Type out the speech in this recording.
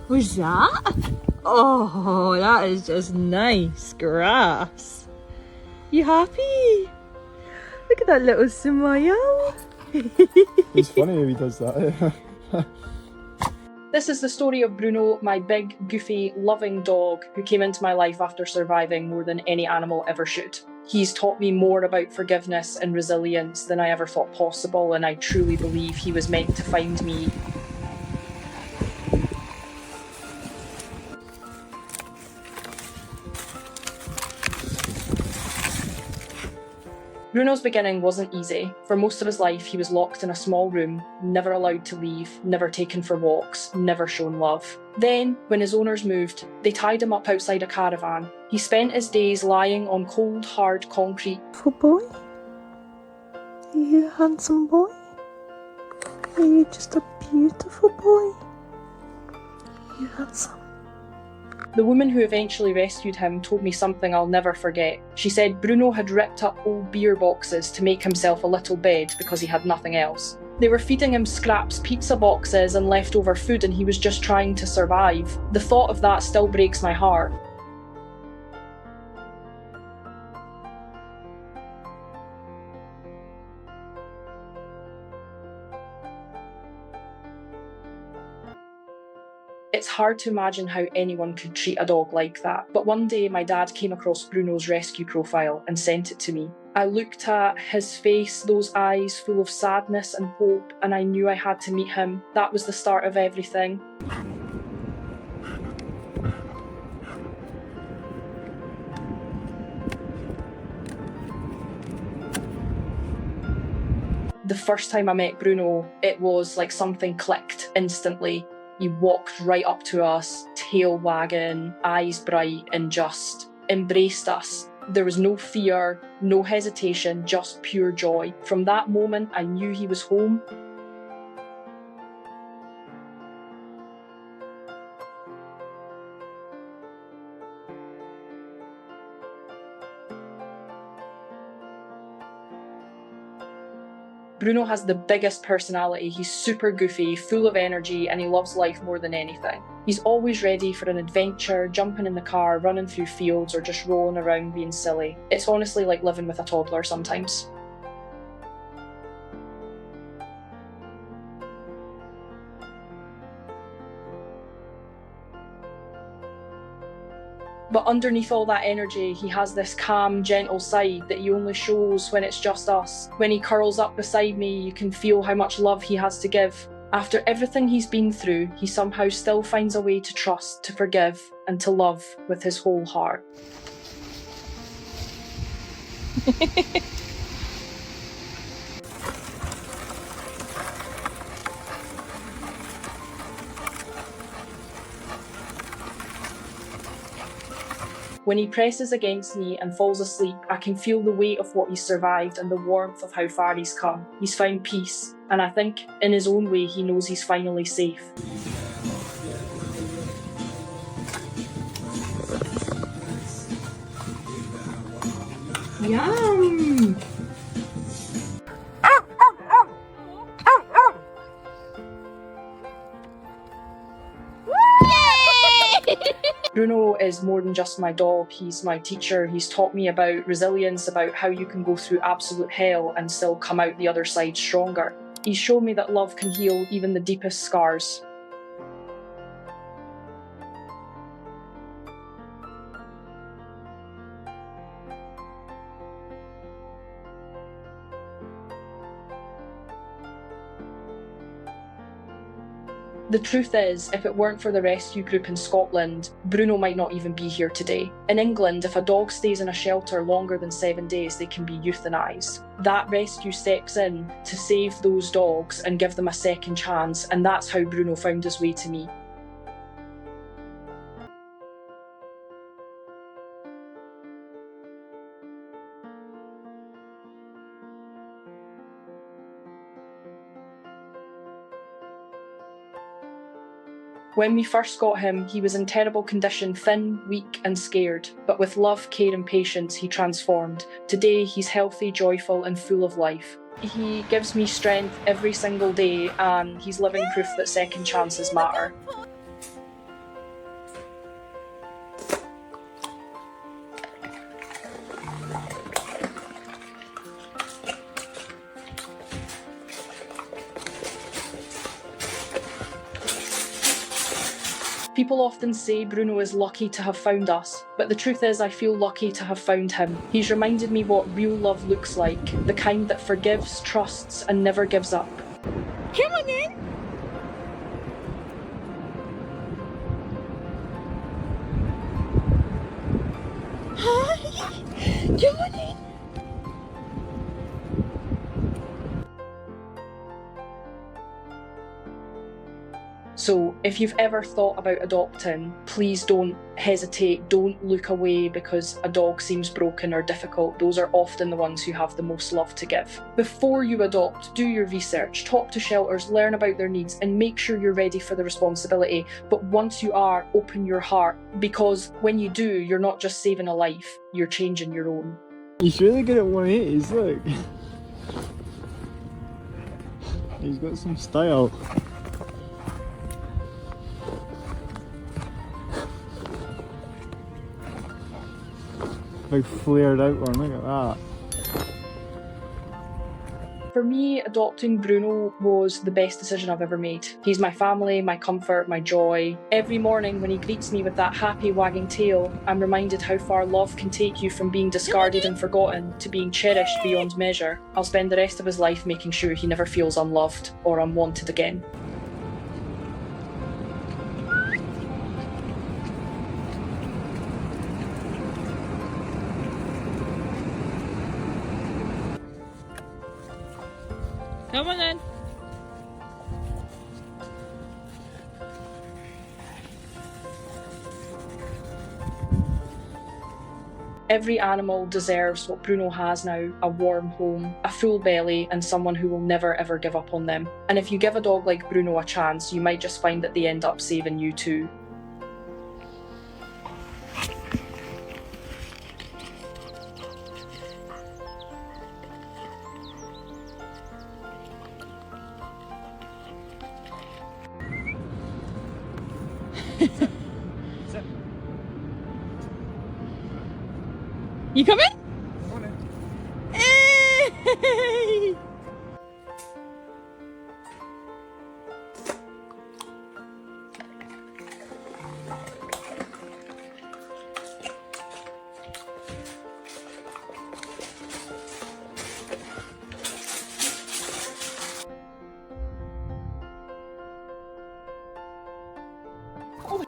What's that? Oh, that is just nice grass. You happy? Look at that little smile. It's funny if he does that. This is the story of Bruno, my big, goofy, loving dog who came into my life after surviving more than any animal ever should. He's taught me more about forgiveness and resilience than I ever thought possible, and I truly believe he was meant to find me. Bruno's beginning wasn't easy. For most of his life, he was locked in a small room, never allowed to leave, never taken for walks, never shown love. Then, when his owners moved, they tied him up outside a caravan. He spent his days lying on cold, hard concrete. Beautiful boy? Are you a handsome boy? Are you just a beautiful boy? Are you handsome? The woman who eventually rescued him told me something I'll never forget. She said Bruno had ripped up old beer boxes to make himself a little bed because he had nothing else. They were feeding him scraps, pizza boxes and leftover food, and he was just trying to survive. The thought of that still breaks my heart. It's hard to imagine how anyone could treat a dog like that. But one day my dad came across Bruno's rescue profile and sent it to me. I looked at his face, those eyes full of sadness and hope, and I knew I had to meet him. That was the start of everything. The first time I met Bruno, it was like something clicked instantly. He walked right up to us, tail wagging, eyes bright, and just embraced us. There was no fear, no hesitation, just pure joy. From that moment, I knew he was home. Bruno has the biggest personality. He's super goofy, full of energy, and he loves life more than anything. He's always ready for an adventure, jumping in the car, running through fields, or just rolling around being silly. It's honestly like living with a toddler sometimes. But underneath all that energy, he has this calm, gentle side that he only shows when it's just us. When he curls up beside me, you can feel how much love he has to give. After everything he's been through, he somehow still finds a way to trust, to forgive, and to love with his whole heart. When he presses against me and falls asleep, I can feel the weight of what he's survived and the warmth of how far he's come. He's found peace, and I think in his own way he knows he's finally safe. Yum! Bruno is more than just my dog, he's my teacher. He's taught me about resilience, about how you can go through absolute hell and still come out the other side stronger. He's shown me that love can heal even the deepest scars. The truth is, if it weren't for the rescue group in Scotland, Bruno might not even be here today. In England, if a dog stays in a shelter longer than 7 days, they can be euthanised. That rescue steps in to save those dogs and give them a second chance, and that's how Bruno found his way to me. When we first got him, he was in terrible condition, thin, weak and scared. But with love, care and patience, he transformed. Today, he's healthy, joyful and full of life. He gives me strength every single day, and he's living proof that second chances matter. People often say Bruno is lucky to have found us, but the truth is I feel lucky to have found him. He's reminded me what real love looks like, the kind that forgives, trusts, and never gives up. Come on in. Hi. Come on in. So if you've ever thought about adopting, please don't hesitate, don't look away because a dog seems broken or difficult. Those are often the ones who have the most love to give. Before you adopt, do your research, talk to shelters, learn about their needs, and make sure you're ready for the responsibility. But once you are, open your heart, because when you do, you're not just saving a life, you're changing your own. He's really good at 180s, look. He's got some style. Big flared out one, look at that. For me, adopting Bruno was the best decision I've ever made. He's my family, my comfort, my joy. Every morning when he greets me with that happy wagging tail, I'm reminded how far love can take you from being discarded and forgotten to being cherished beyond measure. I'll spend the rest of his life making sure he never feels unloved or unwanted again. Come on in. Every animal deserves what Bruno has now, a warm home, a full belly, and someone who will never ever give up on them. And if you give a dog like Bruno a chance, you might just find that they end up saving you too. You coming?